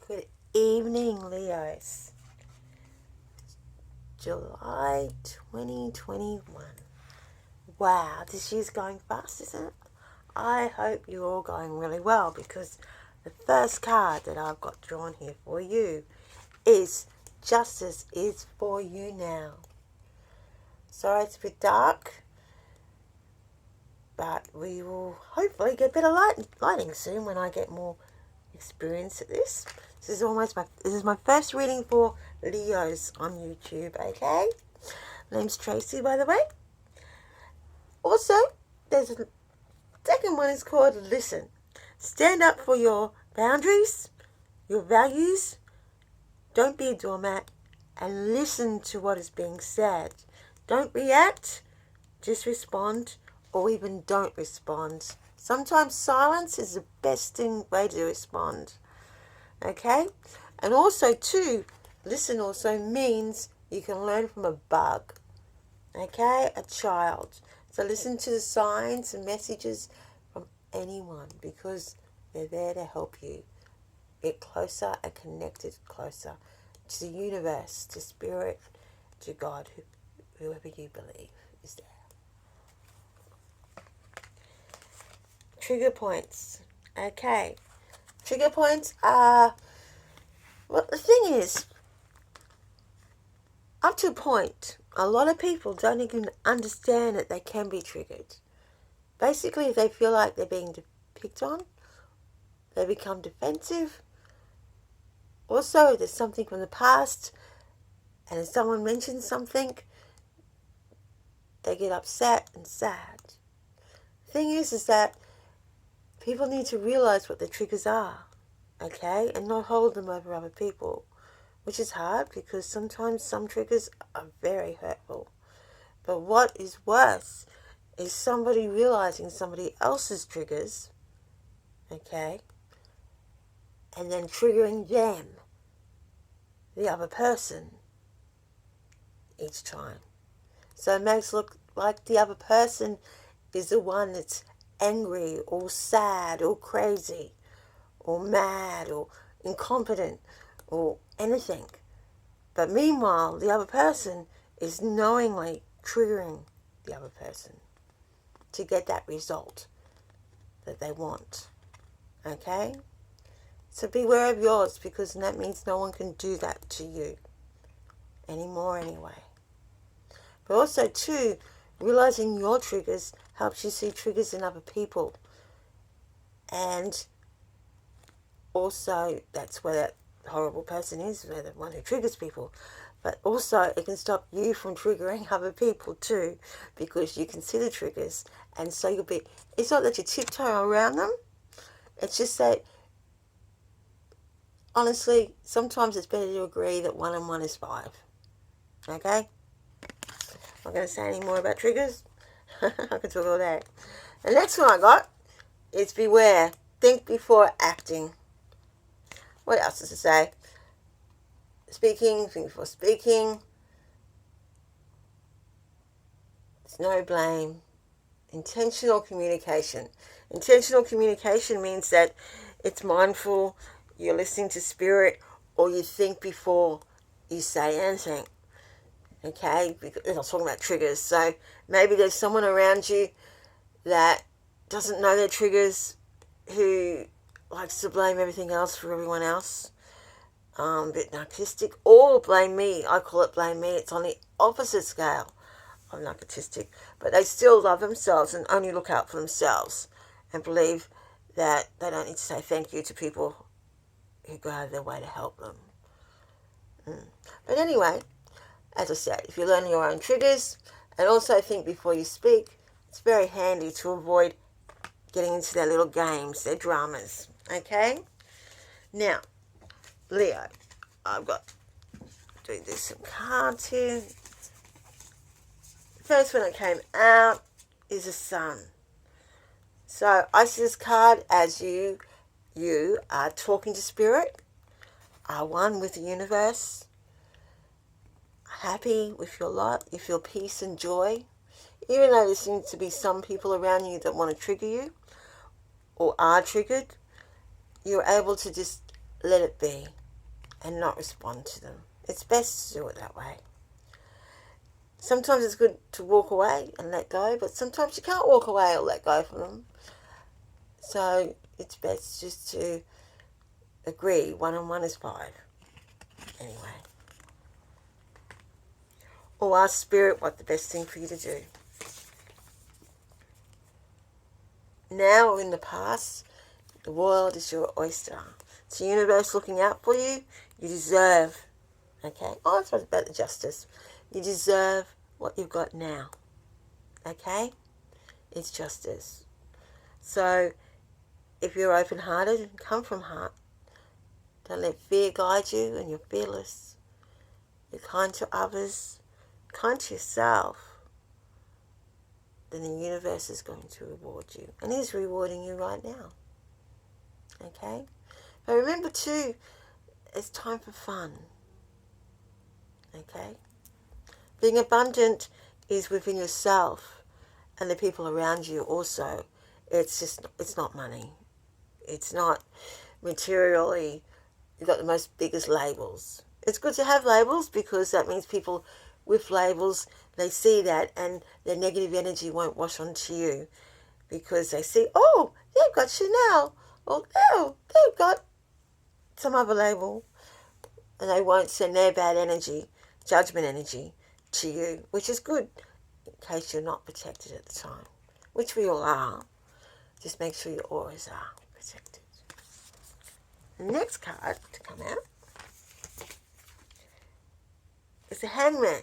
Good evening, Leos. July 2021. Wow, this year's going fast, isn't it? I hope you're all going really well, because the first card that I've got drawn here for you is Justice is for you now. Sorry it's a bit dark, but we will hopefully get better lighting soon when I get more experience at this. This is my first reading for Leos on YouTube, okay? Name's Tracy, by the way. Also, there's a second one is called Listen. Stand up for your boundaries, your values. Don't be a doormat, and listen to what is being said. Don't react, just respond, or even don't respond. Sometimes silence is the best way to respond. Okay? And also, too, listen also means you can learn from a bug. Okay? A child. So listen to the signs and messages from anyone, because they're there to help you get closer and connected closer to the universe, to spirit, to God, whoever you believe is there. Trigger points. Okay. Trigger points are, well, the thing is, up to a point, a lot of people don't even understand that they can be triggered. Basically, if they feel like they're being picked on, they become defensive. Also, there's something from the past, and if someone mentions something, they get upset and sad. The thing is that people need to realize what their triggers are, okay, and not hold them over other people, which is hard because sometimes some triggers are very hurtful. But what is worse is somebody realizing somebody else's triggers, okay, and then triggering them, the other person, each time. So it makes it look like the other person is the one that's angry or sad or crazy or mad or incompetent or anything. But meanwhile, the other person is knowingly triggering the other person to get that result that they want. Okay? So beware of yours, because that means no one can do that to you anymore anyway. But also, too, realizing your triggers helps you see triggers in other people. And also, that's where that horrible person is, the one who triggers people. But also, it can stop you from triggering other people too, because you can see the triggers, and so you'll be, it's not that you tiptoe around them, it's just that, honestly, sometimes it's better to agree that 1 and 1 is 5. Okay? I'm not going to say any more about triggers. I could talk all day. The next one I got is beware. Think before acting. What else does it say? Speaking, think before speaking. There's no blame. Intentional communication. Intentional communication means that it's mindful, you're listening to spirit, or you think before you say anything. Okay? Because I was talking about triggers. So maybe there's someone around you that doesn't know their triggers, who likes to blame everything else for everyone else. A bit narcissistic, or blame me. I call it blame me. It's on the opposite scale of narcissistic, but they still love themselves and only look out for themselves and believe that they don't need to say thank you to people who go out of their way to help them. But anyway, as I said, if you learn your own triggers and also think before you speak, it's very handy to avoid getting into their little games, their dramas. Okay? Now, Leo, I've got to do some cards here. The first one that came out is the Sun. So I see this card as you are talking to spirit, are one with the universe, happy with your lot, you feel peace and joy. Even though there seems to be some people around you that want to trigger you or are triggered, you're able to just let it be and not respond to them. It's best to do it that way. Sometimes it's good to walk away and let go, but sometimes you can't walk away or let go from them. So it's best just to agree 1 and 1 is 5. Anyway. Or ask Spirit what the best thing for you to do. Now or in the past, the world is your oyster. It's the universe looking out for you. You deserve, okay? Oh, that's about the justice. You deserve what you've got now, okay? It's justice. So, if you're open-hearted and come from heart, don't let fear guide you, and you're fearless. You're kind to others, kind to yourself, then the universe is going to reward you. And is rewarding you right now. Okay? But remember too, it's time for fun. Okay? Being abundant is within yourself and the people around you also. It's not money. It's not materially, you've got the most biggest labels. It's good to have labels because that means people with labels, they see that and their negative energy won't wash onto you because they see, oh, they've got Chanel, or oh, they've got some other label, and they won't send their bad energy, judgment energy, to you, which is good in case you're not protected at the time, which we all are. Just make sure your auras are protected. The next card to come out is the Hangman.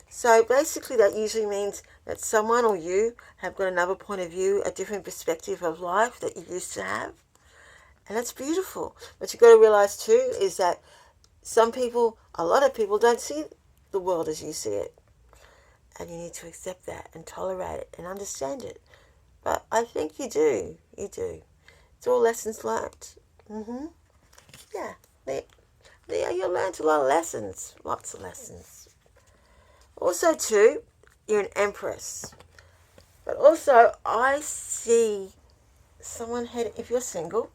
So basically that usually means that someone or you have got another point of view, a different perspective of life that you used to have. And that's beautiful. But you've got to realize too is that a lot of people don't see the world as you see it. And you need to accept that and tolerate it and understand it. But I think you do. You do. It's all lessons learned. Yeah. You learned a lot of lessons. Lots of lessons. Also, too, you're an empress. But also, I see someone if you're single,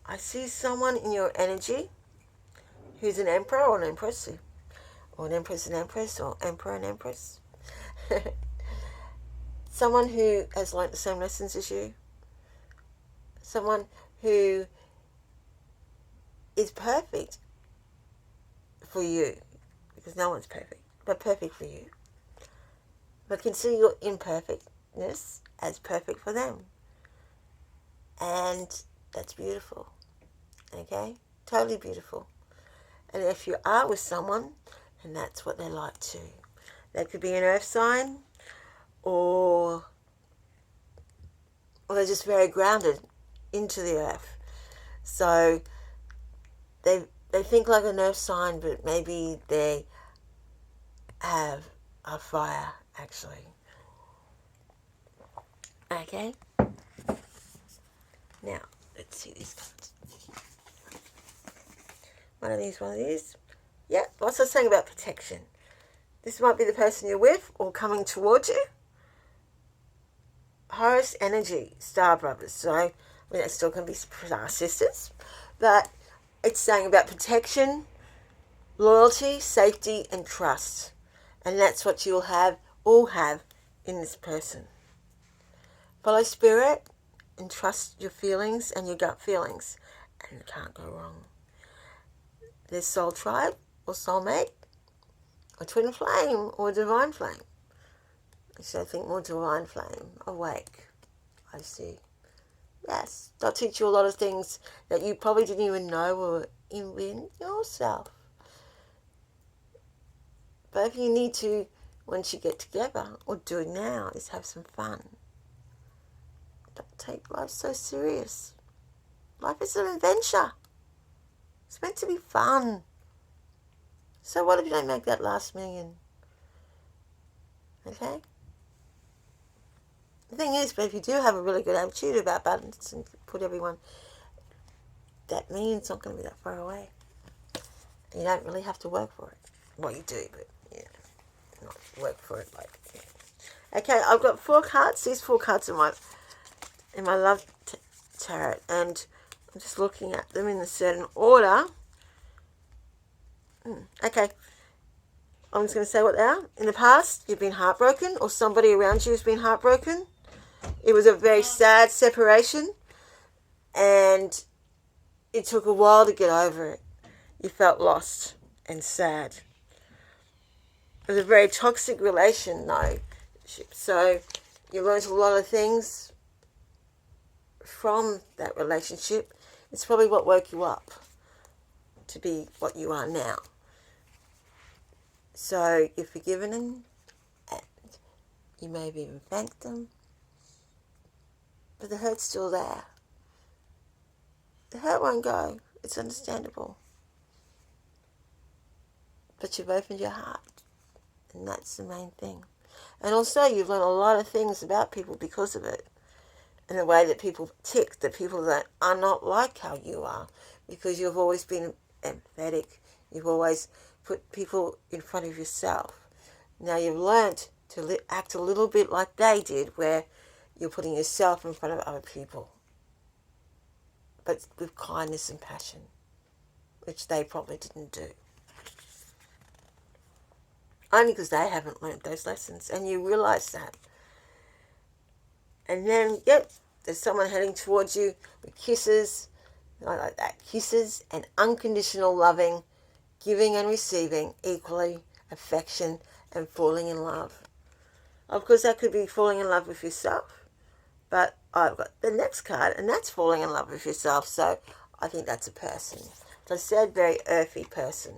I see someone in your energy who's an emperor or an empress, or an empress and empress, or emperor and empress. Someone who has learnt the same lessons as you. Someone who is perfect for you, because no one's perfect, but perfect for you. But can see your imperfectness as perfect for them. And that's beautiful. Okay? Totally beautiful. And if you are with someone, and that's what they like too. They could be an earth sign, or they're just very grounded into the earth. So they think like an earth sign, but maybe they have a fire, actually. Okay? Now, let's see these cards. One of these. Yeah, what's I saying about protection? This might be the person you're with or coming towards you. Horus energy, Star Brothers. So, I mean, that still can be Star Sisters. But it's saying about protection, loyalty, safety, and trust. And that's what you'll all have in this person. Follow spirit and trust your feelings and your gut feelings. And you can't go wrong. There's soul tribe or soulmate or twin flame or divine flame. So I think more divine flame, awake. I see. Yes, they'll teach you a lot of things that you probably didn't even know were in yourself. But if you need to, once you get together, or do it now, is have some fun. Don't take life so serious. Life is an adventure. It's meant to be fun. So what if you don't make that last million? Okay? The thing is, but if you do have a really good attitude about abundance and put everyone, that million's not going to be that far away. You don't really have to work for it. Well, you do, but yeah, not work for it like. Yeah. Okay, I've got 4 cards. These 4 cards are in my love tarot, and I'm just looking at them in a certain order. Okay. I'm just going to say what they are. In the past, you've been heartbroken, or somebody around you has been heartbroken. It was a very sad separation, and it took a while to get over it. You felt lost and sad. It was a very toxic relation, though. So you learned a lot of things from that relationship. It's probably what woke you up to be what you are now. So you've forgiven them, and you may have even thanked them, but the hurt's still there. The hurt won't go. It's understandable. But you've opened your heart, and that's the main thing. And also, you've learned a lot of things about people because of it, and the way that people tick, the people that are not like how you are, because you've always been empathetic. You've always put people in front of yourself. Now you've learned to act a little bit like they did, where you're putting yourself in front of other people, but with kindness and passion, which they probably didn't do. Only because they haven't learned those lessons, and you realise that. And then, yep, there's someone heading towards you with kisses, like that, kisses and unconditional loving, giving and receiving equally, affection and falling in love. Of course, that could be falling in love with yourself, but I've got the next card, and that's falling in love with yourself, so I think that's a person. As I said, very earthy person.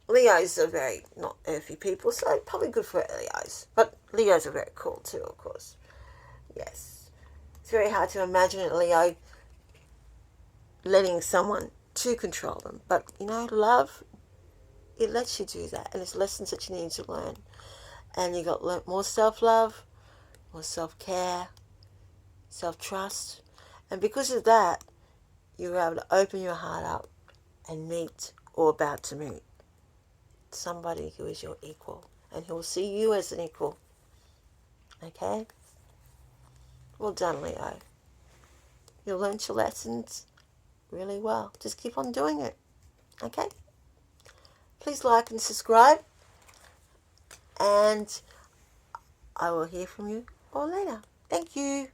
Leos are very not earthy people, so probably good for Leos. But Leos are very cool too, of course. Yes. It's very hard to imagine a Leo letting someone to control them. But, love, it lets you do that. And it's lessons that you need to learn. And you got to learn more self-love, more self-care, self-trust. And because of that, you're able to open your heart up and meet, or about to meet, somebody who is your equal, and who will see you as an equal. Okay? Well done, Leo. You learned your lessons really well. Just keep on doing it. Okay? Please like and subscribe, and I will hear from you all later. Thank you.